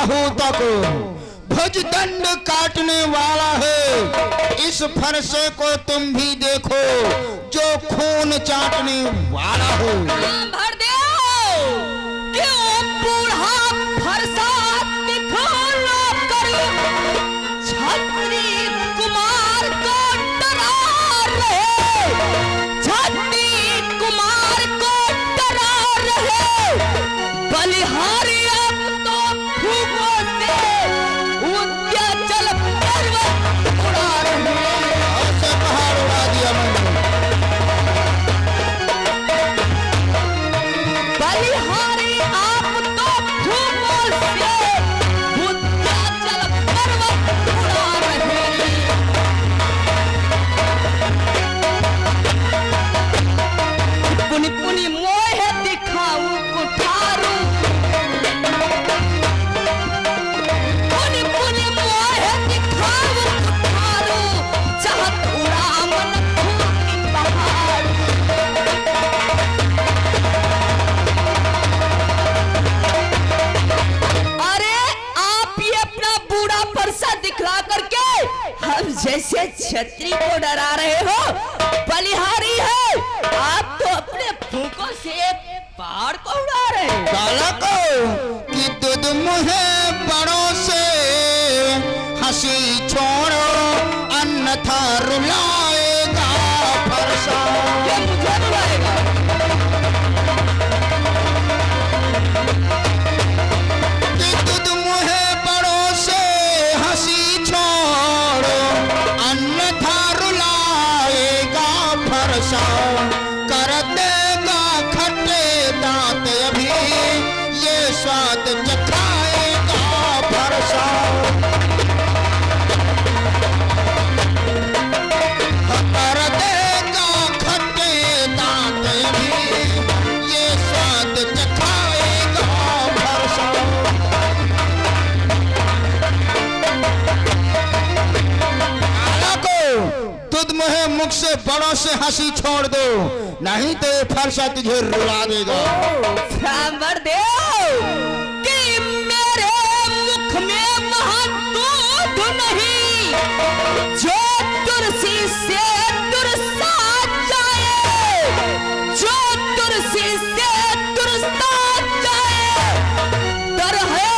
बाहु तक भुजदंड काटने वाला है। इस फरसे को तुम भी देखो जो खून चाटने वाला हो। भर दो क्यों बूढ़ा फरसा दिखाना कर छत्री कुमार को डरा रहे, छत्री कुमार को डरा रहे। बलिहारी अब तो फूकों से उद्याचल पर्वत उड़ा रहे। ऐसे पहाड़ उड़ा दिया मैंने। बलिहारी आप तो फूकों से उद्याचल पर्वत उड़ा रहे। पुनि पुनि मोह दिखाऊ कुठारू, पुनि पुनि मोह दिखाऊ कुठारू, चाहत उड़ा मन फूकी पहाड़। अरे आप ये अपना बूढ़ा परसा दिखला करके हम जैसे छतरी को डरा रहे हो। बलिहारी है आप तो अपने फूकों से पहाड़ को उड़ा रहे हैं। बालक कि दूध मुहे बड़ों से हंसी छोड़ो अन्यथा रुलाएगा फरसा। ये मुझे रुलाएगा। कि दूध मुहे बड़ों से हंसी छोड़ो अन्यथा रुलाएगा फरसा। कर देगा खट्टे दांत अभी ये स्वाद चखाएगा फरसा। कर देगा खट्टे दांत अभी ये स्वाद चखाएगा फरसा। तुद मुहे मुख से बड़ों से हंसी छोड़ दो नहीं तो ये फरसा तुझे रुला देगा। सांबर देव कि मेरे मुख में महादूत नहीं जो तुलसी से तुरसा जाए, जो तुलसी से तुरसा जाए। डर है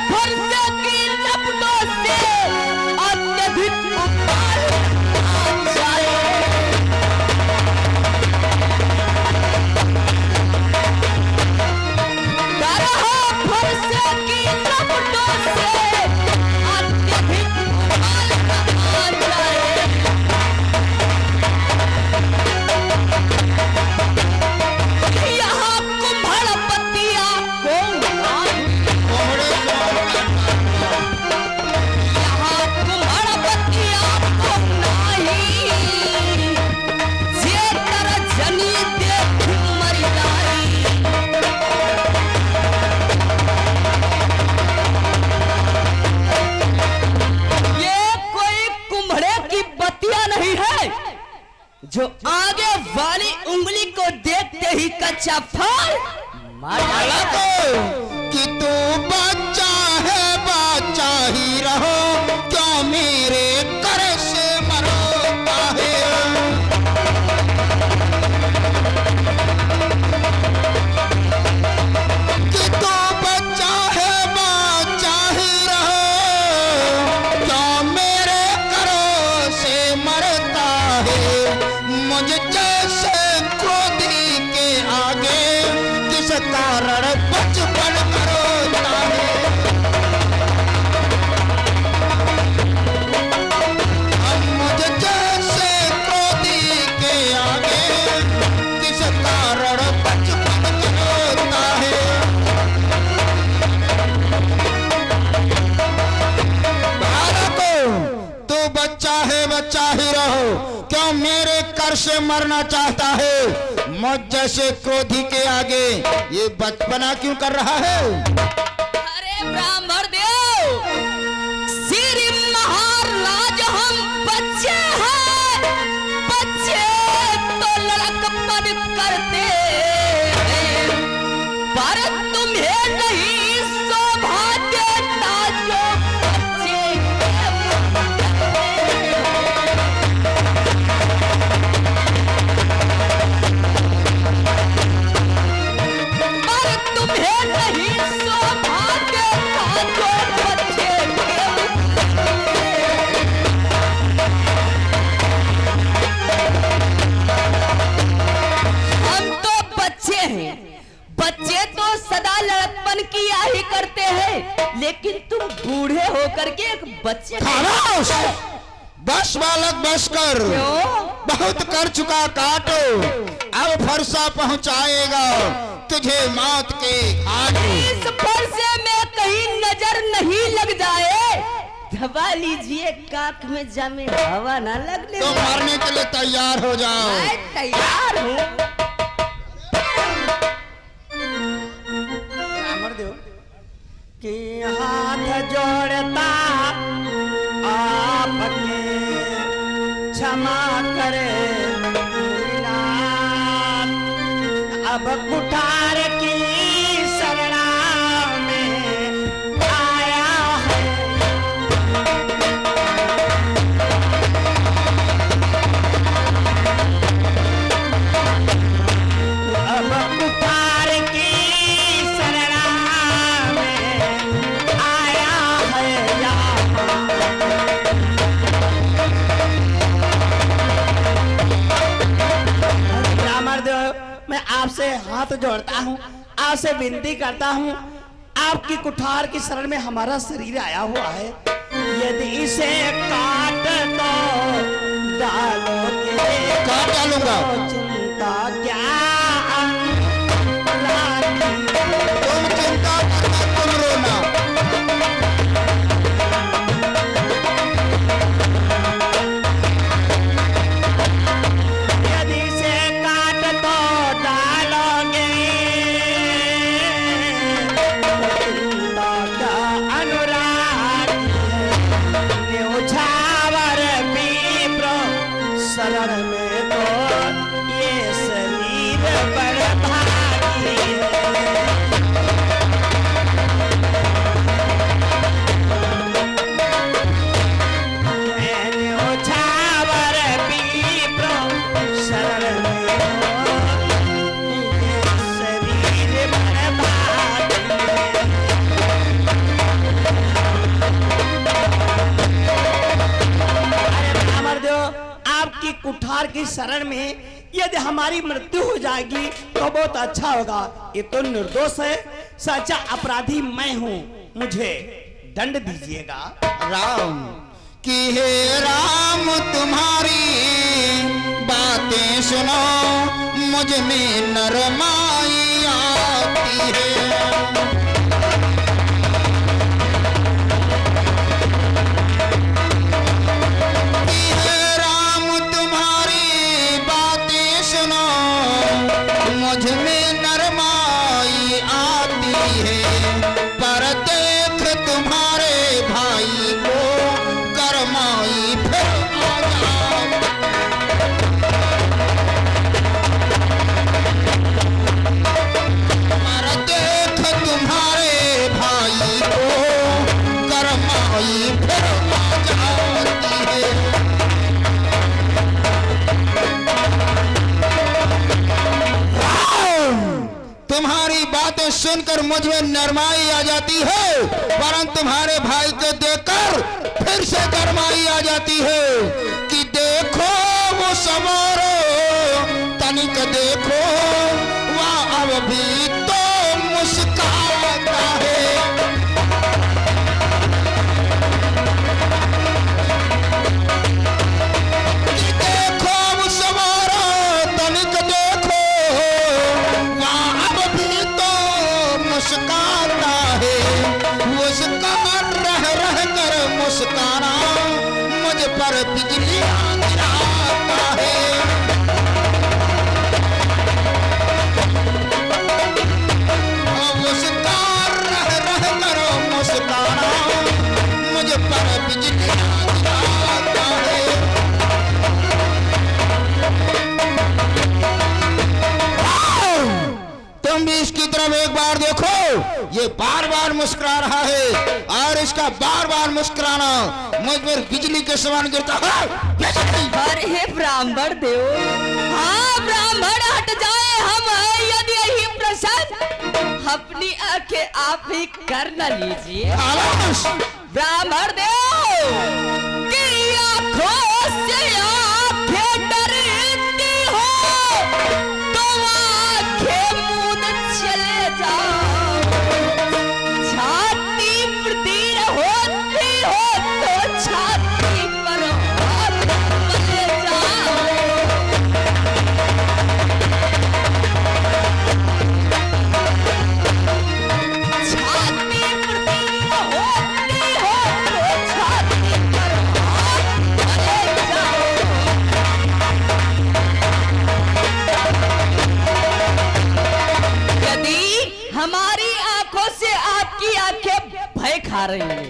फरसे की लपटों से अत्यधिक उबाल आ जाए। डर है फरसे की लपटों से अत्यधिक उबाल आ जाए। यहाँ कुम्भड़पतिया को यहाँ कुम्भड़पतिया को नाही जे तर जनी देख मर जाई। ये कोई कुम्भड़े की बतिया नहीं है जो आगे वाली उंगली को देखते ही कच्चा फल मार बालक डालेगा। कि तू बच्चा है बच्चा ही रहो क्यों मेरे कर से मरोता है। कि तू बच्चा है बच्चा ही रहो क्यों मेरे करो से मरता है। मुझ जैसे क्रोधी के आगे किस कारण बचपन करोता है। हम मुझ जैसे क्रोधी के आगे किस कारण बचपन करोता है। बालको तू बच्चा है बच्चा ही रहो क्यों मेरे कर से मरना चाहता है। मुझ जैसे क्रोधी के आगे ये बचपना क्यों कर रहा है। अरे ब्राह्मण देव श्री महाराज हम बच्चे हैं, बच्चे तो लड़कपन करते हैं पर तुम्हें नहीं शोभा देता लेकिन तुम बूढ़े होकर के एक बच्चे खामोश! बस बालक बस कर, बहुत कर चुका काटो, अब फरसा पहुंचाएगा तुझे मौत के घाट। इस फरसे में कहीं नजर नहीं लग जाए, दबा लीजिए काख में जमे हवा ना लगने तो मरने के लिए तैयार हो जाओ। मैं तैयार हूँ। कि हाथ जोड़ता आपके क्षमा करे दीनानाथ, अब कुठार की शरणा में आया है। अब कुठार की शरणा में आया है मैं आपसे हाथ जोड़ता हूँ, आपसे विनती करता हूँ, आपकी कुठार की शरण में हमारा शरीर आया हुआ है, यदि इसे काट दो डालोगे काट डालूंगा। चिंता क्या तुम चिंता करना, तुम रोना। यदि से काट तो डालोगे चिंता का अनुराग न्योछावर विप्र शरण में तो ये शरीर बड़ भागी है। न्योछावर विप्र शरण में तो ये शरीर बड़ भागी है। अरे अमरदेव, आपकी कुठार की शरण में यदि हमारी मृत्यु हो जाएगी तो बहुत अच्छा होगा। ये तो निर्दोष है, सच्चा अपराधी मैं हूँ, मुझे दंड दीजिएगा। राम कि हे राम तुम्हारी बातें सुनो, मुझ में नरमाई आती है। कि हे राम तुम्हारी बातें सुनो, मुझ में नरमाई आती है। पर देख तुम्हारे भाई को करमाई फिर आ जाओ। पर देख तुम्हारे भाई को करमाई फिर आ जाती है। तुम्हारी बातें सुनकर मुझ में नरमाई आ जाती है, परंतु तुम्हारे भाई को देखकर फिर से गरमाई आ जाती है। कि देखो वो समारो, तनिक देखो वह अब भी तो मुस्कुराता है। कि देखो वो समारो, तनिक देखो वह अब भी तो मुस्कुराता है। मुस्कुराता रह कर मुस्कुराना मुझ पर बिजली गिराता है। मुस्कुरा रह कर मुस्कुराना मुझ पर बिजली गिराता है। तुम भी इसकी तरफ एक बार देखो, ये बार बार मुस्कुरा रहा है और इसका बार बार मुस्कुराना मुझ पर बिजली के समान गिरता है। अरे ब्राह्मण देव, हाँ ब्राह्मण हट जाए, हम हैं यदि यही प्रसन्न, अपनी आंखें आप ही कर न लीजिए। खामोश! ब्राह्मण देव की आंखों से आंखें डरती हो तो आंखें मूंद चले जाओ। छाती भय खा रही है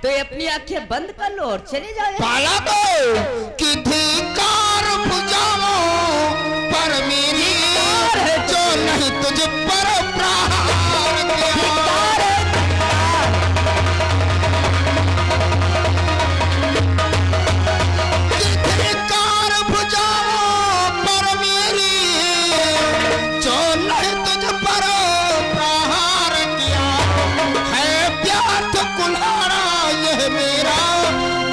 तो ये अपनी आंखें बंद कर लो और चले जाओ यहाँ। बालको कि धिक्कार भुजाओं पर मेरी जो नहीं तुझ पर प्रहार किया। कि धिक्कार भुजाओं पर मेरी जो नहीं तुझ पर प्रहार किया। है व्यर्थ कुल्हाड़ा यह मेरा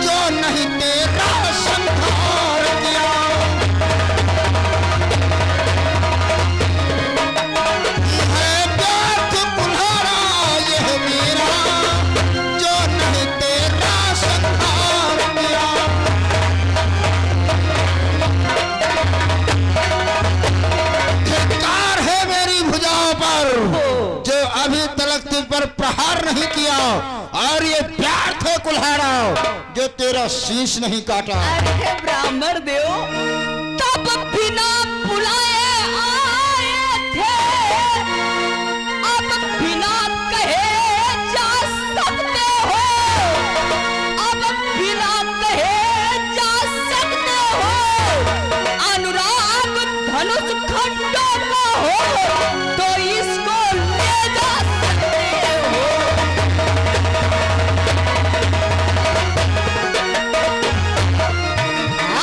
जो नहीं तेरा संहार किया। है व्यर्थ कुल्हाड़ा यह मेरा जो नहीं तेरा संहार किया। धिक्कार है मेरी भुजाओं पर जो अभी तक तुझ पर प्रहार नहीं किया, और ये व्यर्थ है कुल्हाड़ा जो तेरा शीश नहीं काटा। अरे ब्राह्मण देव, तब बिना बुलाए आए थे, अब बिना कहे जा सकते हो, अब बिना कहे जा सकते हो। अनुराग धनुष खंडों का हो तो इसको ले जा सकते हो।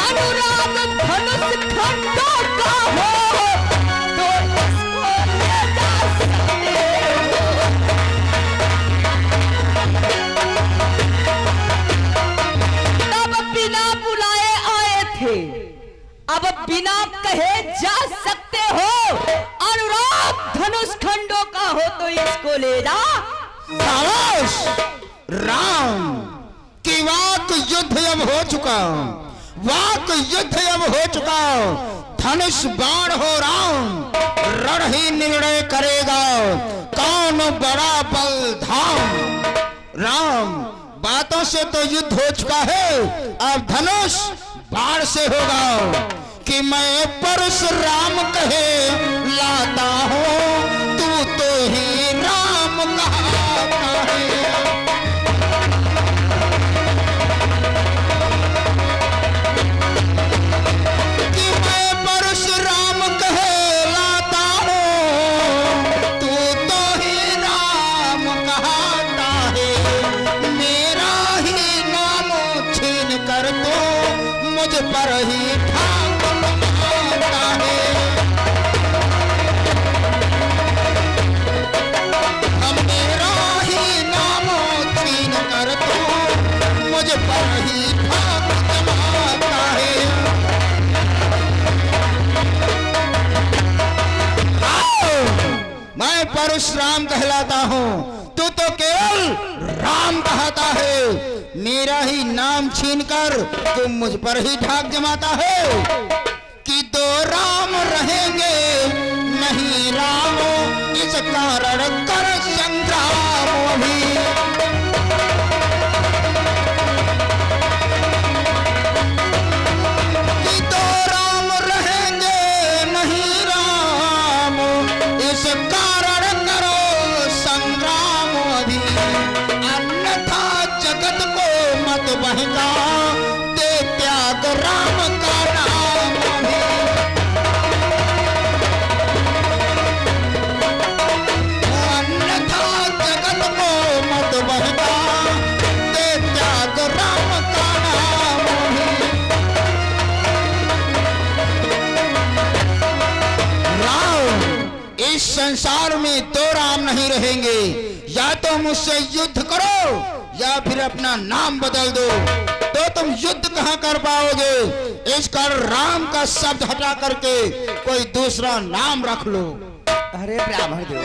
अनुराग धनुष खंडों का हो तो इसको ले जा सकते हो। तब बिना बुलाए आए थे, अब बिना कहे जा सकते हो। अनुराग धनुष खंडों का हो तो इसको ले जा। साहस राम की वाक युद्ध अब हो चुका, वाक युद्ध अब हो चुका। धनुष बाण हो राम, रण ही निर्णय करेगा कौन बड़ा बल धाम। राम बातों से तो युद्ध हो चुका है, अब धनुष बाण से होगा। कि मैं परशुराम कहे लाता हूँ, तू तो ही राम कहता है। कि मैं परशुराम कहे लाता हूँ, तू तो ही राम कहता है। मेरा ही नाम छीन कर तो मुझ पर ही ठाक लगाता है। हम मेरा ही नाम छीन कर तो मुझ पर ही ठाक जमाता है। मैं परशुराम कहलाता हूँ, तू तो केवल राम कहता है। मेरा ही नाम छीनकर तू मुझ पर ही ठाक जमाता है। कि दो राम रहेंगे नहीं राम, इस कारण कर संग्राम अभी। कि दो राम रहेंगे नहीं राम, इस कारण करो संग्राम अभी। अन्यथा जगत को मत बहका दे त्याग राम का नाम अभी। अन्यथा जगत को मत बहका दे त्याग राम का नाम अभी। राम इस संसार में दो राम नहीं रहेंगे, या तो मुझसे युद्ध करो या फिर अपना नाम बदल दो। तो तुम युद्ध कहां कर पाओगे, इस कारण राम का शब्द हटा करके कोई दूसरा नाम रख लो। अरे ब्राह्मण देव,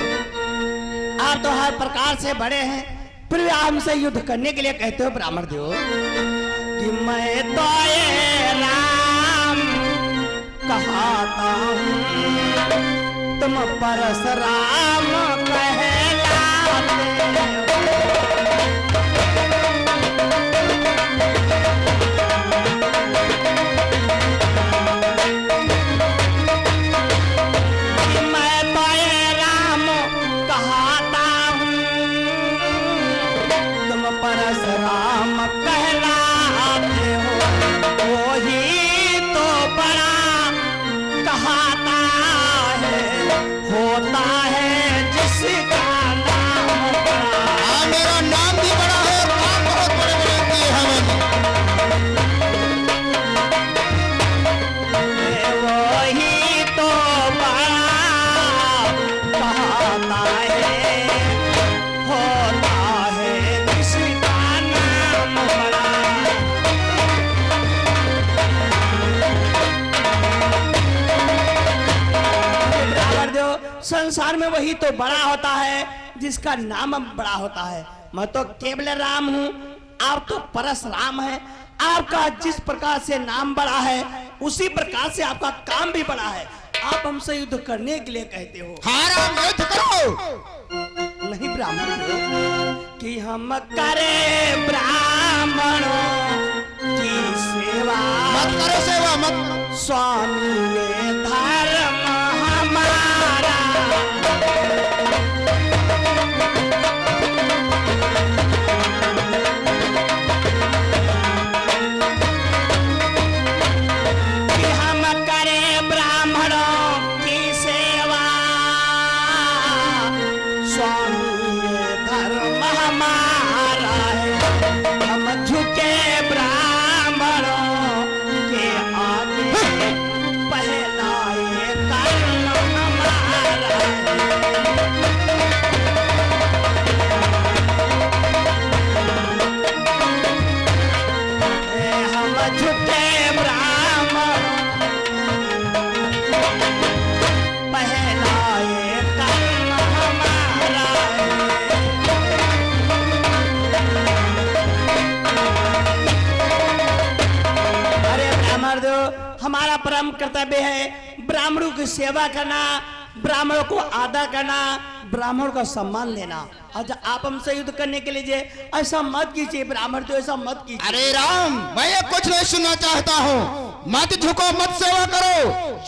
आप तो हर प्रकार से बड़े हैं, फिर भी आप हमसे युद्ध करने के लिए कहते हो ब्राह्मण देव। कि मैं तो ये राम कहता हूँ, तुम परशुराम कहलाते हो। मैं तो ये राम कहता हूँ, संसार में वही तो बड़ा होता है जिसका नाम बड़ा होता है। मैं तो केवल राम हूँ, आप तो परशुराम है। आपका जिस प्रकार से नाम बड़ा है उसी प्रकार से आपका काम भी बड़ा है। आप हमसे युद्ध करने के लिए कहते हो। हाँ राम, युद्ध करो। नहीं ब्राह्मण कि हम करें ब्राह्मणों की सेवा। मत करो सेवा, मत। स्वामी ये धर्म हमारा। कि हम करें ब्राह्मणों की सेवा, स्वामी ये धर्म हमारा है। हम झुके ब्राह्मणों के आगे, पहला ये कर्म हमारा है। हम झुके ब्राह्मण, पहला ये कर्म हमारा है। अरे ब्राह्मण दो, हमारा परम कर्तव्य है ब्राह्मणों की सेवा करना, ब्राह्मणों को आदर करना, ब्राह्मणों का सम्मान लेना। अच्छा, आप हमसे युद्ध करने के लिए ऐसा मत कीजिए ब्राह्मण, तो ऐसा मत कीजिए। अरे राम, मैं ये कुछ नहीं सुनना चाहता हूँ। मत झुको, मत सेवा करो,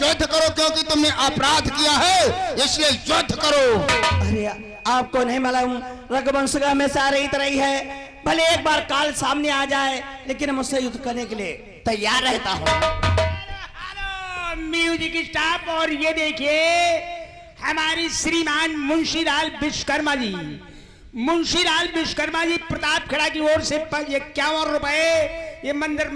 युद्ध करो, क्योंकि तुमने अपराध किया है, इसलिए युद्ध करो। अरे आपको नहीं मालूम, रघुवंश का हमेशा रही तरह है। भले एक बार काल सामने आ जाए, लेकिन मुझसे युद्ध करने के लिए तैयार रहता हूँ। Music stop. और ये देखिए हमारी श्रीमान मुंशीलाल विश्वकर्मा जी, मुंशीलाल विश्वकर्मा जी प्रतापखेड़ा की ओर से 51 रुपए ये मंदिर में